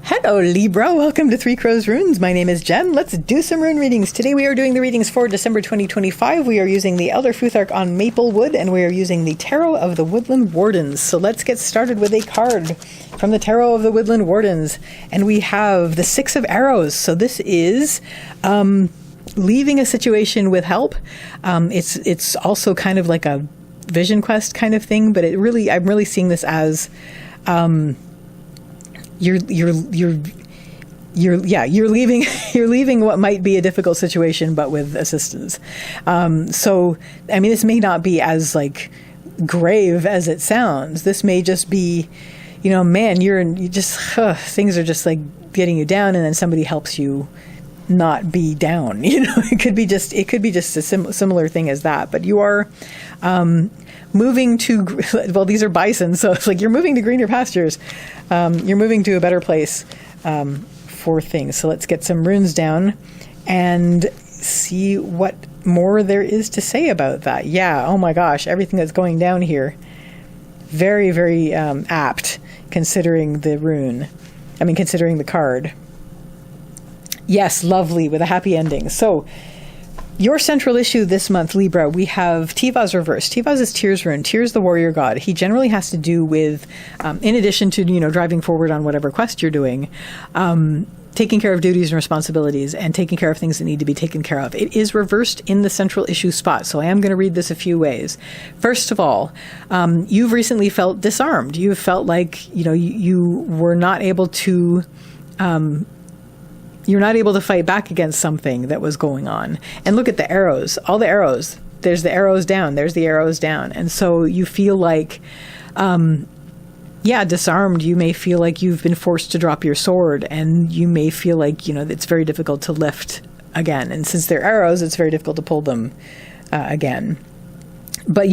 Hello Libra, welcome to Three Crows Runes. My name is Jen. Let's do some rune readings. Today we are doing the readings for December 2025. We are using the Elder Futhark on Maple Wood, and we are using the Tarot of the Woodland Wardens. So let's get started with a card from the Tarot of the Woodland Wardens. And we have the Six of Arrows. So this is leaving a situation with help. It's also kind of like a vision quest kind of thing, but I'm really seeing this as you're leaving what might be a difficult situation, but with assistance. So, I mean, this may not be as like grave as it sounds. This may just be, man, things are just like getting you down, and then somebody helps you not be down. It could be just a similar thing as that, but you are, moving to, well, these are bison, so it's like you're moving to greener pastures. You're moving to a better place for things. So let's get some runes down and see what more there is to say about that. Yeah, oh my gosh, everything that's going down here. Very, very apt, considering the considering the card. Yes, lovely, with a happy ending. So, your central issue this month, Libra, we have Tivaz reversed. Tivaz is Tyr's rune. Tyr's the warrior god. He generally has to do with, in addition to, driving forward on whatever quest you're doing, taking care of duties and responsibilities and taking care of things that need to be taken care of. It is reversed in the central issue spot, so I am going to read this a few ways. First of all, you've recently felt disarmed. You've felt like, you were not able to... you're not able to fight back against something that was going on. And look at the arrows, all the arrows. There's the arrows down, there's the arrows down. And so you feel like, disarmed. You may feel like you've been forced to drop your sword, and you may feel like, it's very difficult to lift again. And since they're arrows, it's very difficult to pull them again. But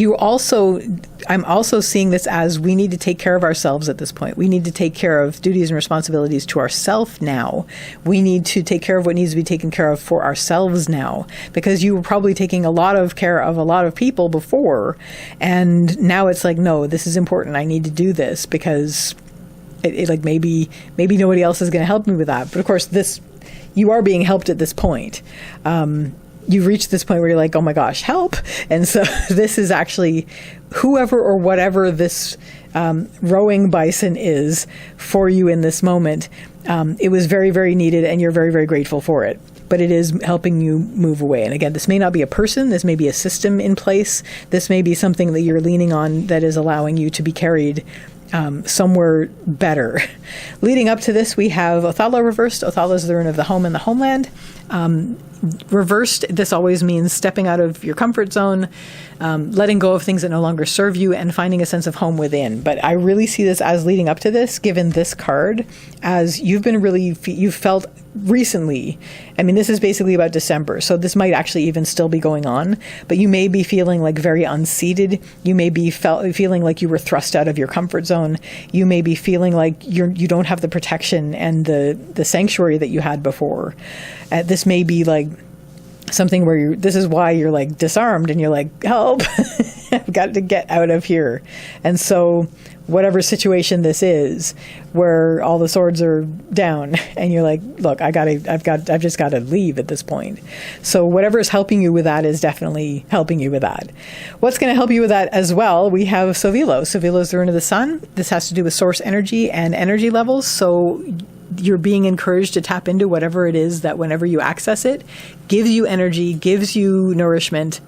I'm also seeing this as we need to take care of ourselves at this point. We need to take care of duties and responsibilities to ourselves now. We need to take care of what needs to be taken care of for ourselves now, because you were probably taking a lot of care of a lot of people before, and now it's like, no, this is important. I need to do this because maybe nobody else is going to help me with that. But of course, you are being helped at this point. You've reached this point where you're like, oh my gosh, help. And so this is actually whoever or whatever this rowing bison is for you in this moment. It was very, very needed, and you're very, very grateful for it. But it is helping you move away. And again, this may not be a person. This may be a system in place. This may be something that you're leaning on that is allowing you to be carried somewhere better. Leading up to this, we have Othala reversed. Othala is the rune of the home and the homeland. Reversed, this always means stepping out of your comfort zone, letting go of things that no longer serve you, and finding a sense of home within. But I really see this as leading up to this, given this card, as you've felt recently. I mean, this is basically about December, so this might actually even still be going on, but you may be feeling like very unseated. You may be feeling like you were thrust out of your comfort zone. You may be feeling like you don't have the protection and the sanctuary that you had before. This may be like something where this is why you're like disarmed, and you're like, help, I've got to get out of here. And so whatever situation this is, where all the swords are down, and you're like, look, I've just got to leave at this point. So whatever is helping you with that is definitely helping you with that. What's going to help you with that as well? We have Sovilo. Sovilo is the rune of the sun. This has to do with source energy and energy levels. So you're being encouraged to tap into whatever it is that whenever you access it, gives you energy, gives you nourishment,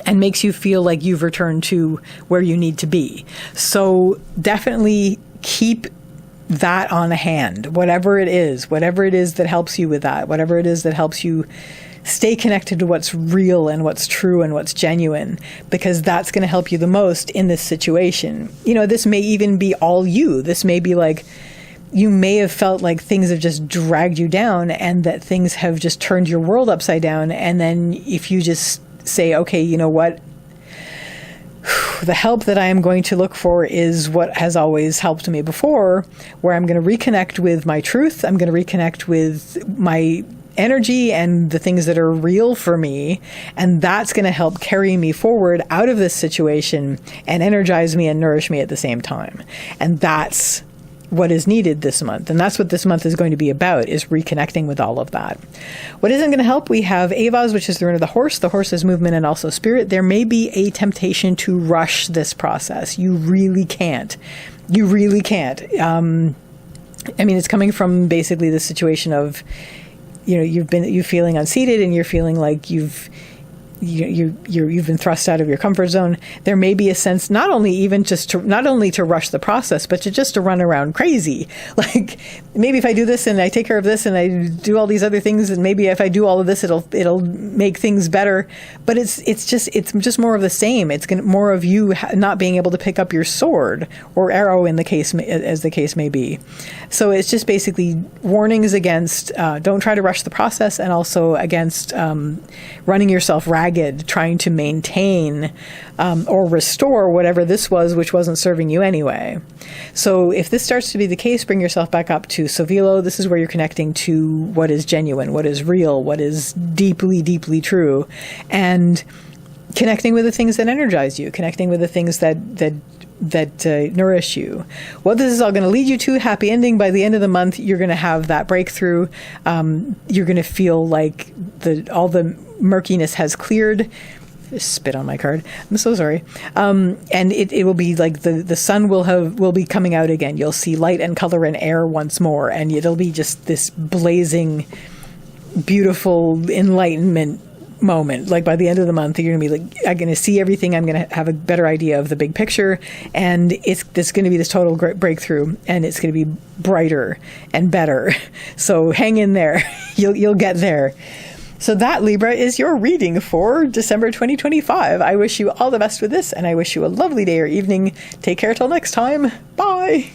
and makes you feel like you've returned to where you need to be. So definitely keep that on hand, whatever it is that helps you with that, whatever it is that helps you stay connected to what's real and what's true and what's genuine, because that's going to help you the most in this situation. This may even be all you. This may be like, you may have felt like things have just dragged you down, and that things have just turned your world upside down. And then if you just say, okay, you know what? The help that I am going to look for is what has always helped me before, where I'm going to reconnect with my truth. I'm going to reconnect with my energy and the things that are real for me. And that's going to help carry me forward out of this situation and energize me and nourish me at the same time. And that's what is needed this month. And that's what this month is going to be about, is reconnecting with all of that. What isn't going to help? We have Avaz, which is the rune of the horse. The horse is movement and also spirit. There may be a temptation to rush this process. You really can't. You really can't. I mean, it's coming from basically the situation of, you're feeling unseated and you're feeling like you've been thrust out of your comfort zone. There may be a sense not only to rush the process, but to run around crazy. Like, maybe if I do this and I take care of this and I do all these other things, and maybe if I do all of this, it'll make things better. But it's just more of the same. It's more of you not being able to pick up your sword or arrow, as the case may be. So it's just basically warnings against don't try to rush the process, and also against running yourself ragged, trying to maintain or restore whatever this was, which wasn't serving you anyway. So if this starts to be the case, bring yourself back up to Sovilo. This is where you're connecting to what is genuine, what is real, what is deeply, deeply true, and connecting with the things that energize you, connecting with the things that nourish you. What this is all going to lead you to, happy ending. By the end of the month, you're going to have that breakthrough. You're going to feel like all the murkiness has cleared. Spit on my card. I'm so sorry. And it will be like the sun will be coming out again. You'll see light and color and air once more, and it'll be just this blazing, beautiful enlightenment moment. Like, by the end of the month, you're going to be like, I'm going to see everything. I'm going to have a better idea of the big picture, and it's going to be this total great breakthrough, and it's going to be brighter and better. So hang in there. You'll get there. So that, Libra, is your reading for December 2025. I wish you all the best with this, and I wish you a lovely day or evening. Take care till next time. Bye.